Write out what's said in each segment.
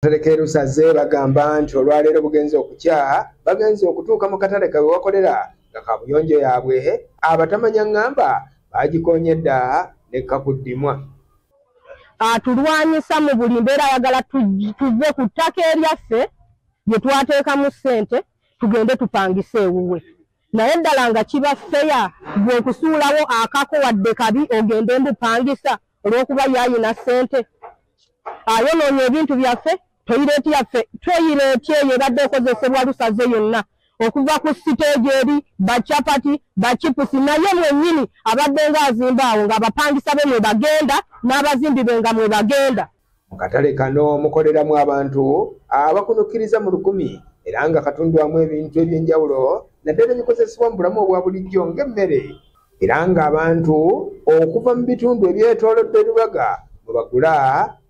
Terekeru saze bagamba nti olwaleero bugenze okukya bagenze okutuuka mu katale kawe wakolera nga kabuyonjo yaabwe abatamanya ngamba bagikonyedda ne kakuddimwa. Tulwanyisa mu buli mbeera ayagala tuve ku ttaka eryaffe lye twateekamu ssente tugende tupangise ewuwe. Naye ddala nga kiba feya gwe okusuulawo akako wadde kabi ogende mbupangisa olw'okuba yayina ssente. Ayonoonya ebintu byaffe, toyireeti yaffe toyireeti eyo ebadde ekozesebwa lusaze yonna okuva ku siteegi eri bacapati bachipusi naye mwennyini abadde ng'azimba awo ng'abapangisa be mwe bagenda n'abazimbi be nga mwe bagenda. Mu katale kano mukoleramu abantu abakunukkiriza mu 1000 era nga katundwamu ebintu eby'enjawulo naddala ebikozesebwa mu bulamu obwa bulijjo ng'emmere era ng'abantu okuva mu bitundu ebyetoolodde Lubaga mwe bagula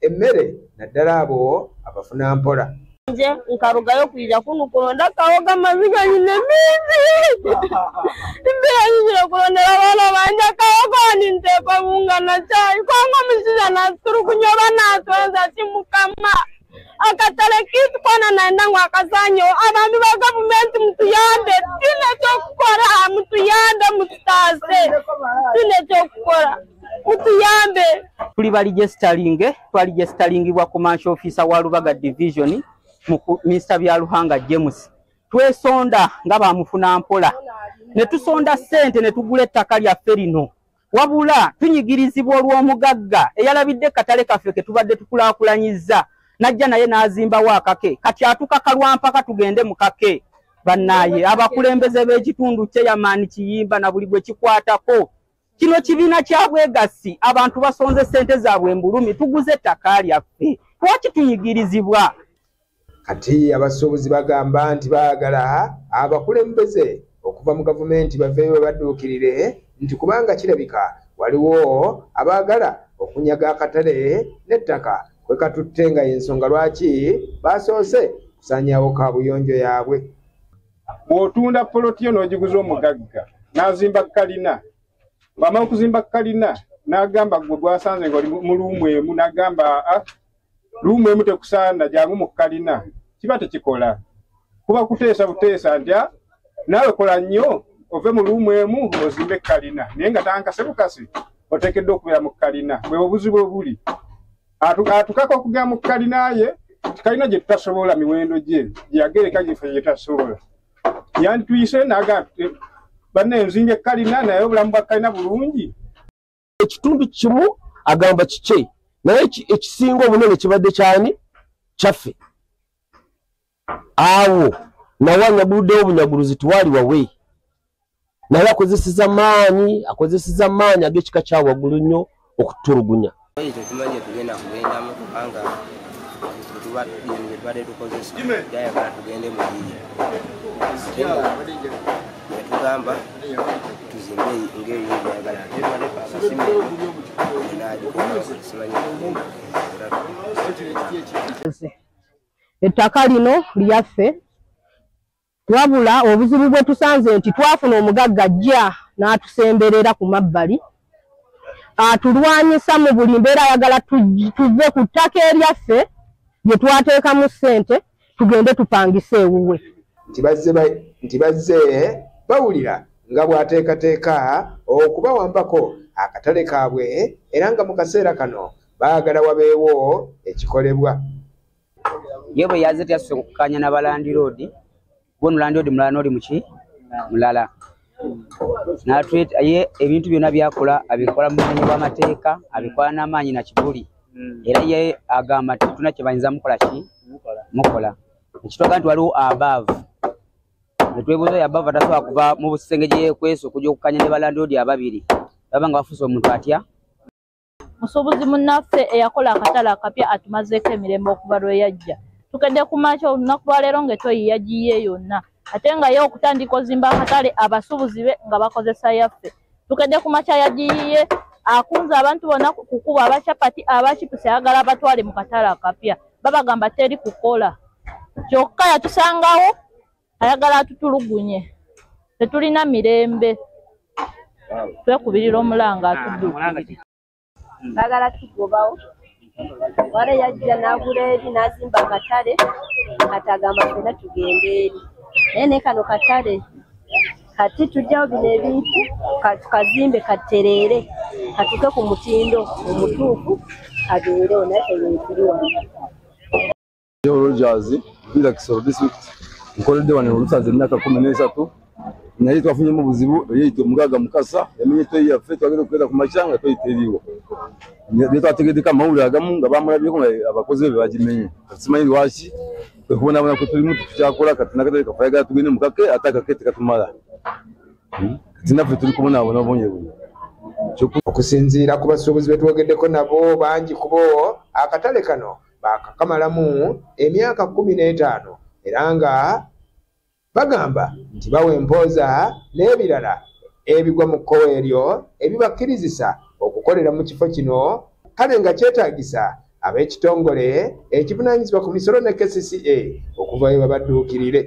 emmere naddala abo abafuna mpola. Nje nkarugayo kuija kuno kulonda kawoga maziga nyine mingi mbere nyine kulondera abana banja kawoga nintepa munga na chai kwangu mshiza na turu kunyoba na tuanza timukama akatale kitu kwana naenda ngo akazanyo abantu ba government mutuyande tine chokukora mutuyande mututaze tine chokukora mutuyambe. Tuli bali registering wa commercial officer wa Lubaga division Mr. Byaluhanga James. Twesonda nga bamufuna mpola. Ne tusonda ssente ne tugula ettaka lyaffe lino. Wabula tunyigirizibwa olw'omugagga eyalabidde katale kaffe ke tubadde tukulaakulanyiza. Najja naye n'azimbawo akake. Kati atukakalwa mpaka tugende mu kake. Bannaye abakulembeze b'ekitundu Chairman Kiyimba na buli gwe kikwatako. Kino kibiina kya bwegassi abantu basonze ssente zaabwe embulumi tuguze ettaka lyaffe. Lwaki tunyigirizibwa? Kati abasuubuzi bagamba nti baagala abakulembeze okuva mu gavumenti baveeyo badduukirire nti kubanga kirabika waliwo abaagala okunyaga akatale n'ettaka kwe katutte nga y'ensonga lwaki basoose kusaanyaawo kaabuyonjo yaabwe. Bw'otunda poloti n'ogiguza omugagga n'azimba kalina bw'amala okuzimba kalina n'agamba gwe gwasanze nga oli mu luumu emu n'agamba luumu emu tekusaana jangu mu kalina kiba tekikola kuba kuteesa buteesa nti naawe kola nnyo ove mu luumu emu ozimbe kalina naye nga tankase bukasi oteekeddwa okubeera mu kalina bwe obuzibu obuli atukako okugera mu kalina ye kalina gye tutasobola miwendo gye gyeyagereka gyefe gye tutasobola yantuyise n'agamba banne nzimbye kalina naye obulamu bwa kalina bulungi. Ekitundu kimu agamba kike naye ekisinga obunene kibadde kyani kyaffe awo nawanya buddewo obunyaguluzi tuwali wawe naye akozeseza maanyi ag'ekika kya waggulu nnyo okutulugunya. Tumanye tugenda kugendamu kubanga tubadde tukozesa jayagala tugende mu tugamba tuzimbe ngeri jayagala ettaka lino lyaffe wabula obuzibu bwe tusanze nti twafuna omugagga ajja n'atusemberera ku mabbali atulwanyisa mu buli mbeera ayagala tuve ku ttaka eryaffe lye twateekamu ssente tugende tupangise ewuwe. Nti bazze bawulira nga bw'ateekateeka okubawambako akatale kaabwe era nga mu kaseera kano baagala wabeewo ekikolebwa. Ye bwe yazze tyasokukanya na balandiroodi bono landiroodi mulala n'oli muki mulala n'atweta ye ebintu byonna byakola abikola mu bumenyi bw'amateeka abikola n'amaanyi na kibuli era ye agamba nti tuna kye bayinza mukola ki mukola ekitwaga nti waliwo above netwebuuza oyo above atasobola kuva mu busenge gye yeekwesa okujja okukanya ne balandiroodi ababiri baba nga bafuuse omuntu atya. Musuubuzi munnaffe eyakola akatale akapya atumazeeko emirembe okuva lwe yajja tukedde ku makya olunaku lwa leero ng'etoyi yagiye yonna ate nga ye okutandika ozimba akatale abasuubuzi be nga bakozesa yaffe tukedde ku makya yagiye akunze abantu bonna kukuba abachapati abachipusi ayagala abatwale mu katale akapya babagamba teri kukola kyokka yatusangawo ayagala atutulugunye tetulina mirembe twekubirira omulanga atudduukirire bagala tugobawo wale yajja n'agula eri n'azimba akatale kati agamba ffenna tugende eri naye ne kano katale kati tujjawo bino ebintu tukazimbe katereere katuke ku mutindo omutuufu abeerewo naye teyeekiri wano. Rogers bila Kisoro district nkoledde wano olusaze emyaka 13 naye twafunyemu buzibu eyitwa Mugaga Mukasa yamenye toyi yaffe twagenda okwera ku machanga toyiteriwo ne twategedeka amawulire agamu nga bamulabyeko abakozi be bagimenye simanyi lwaki kwekubona bona kwetulimu tukyakola kati nakatale kafayagala tugende mukake atakakete katumala tinaffe tuli kubonaabona obonye buno okusinziira ku basuubuzi betwogeddeko nabo bangi kubo akatale kano bakakamalamu emyaka 15 era nga bagamba nti bawa empooza n'ebirala ebigwa mu kkowa eryo ebibakkirizisa okukolera mu kifo kino kale nga kyetaagisa ab'ekitongole ekivunaanyizibwa ku misolo ne KCCA okuvayo babadduukirire.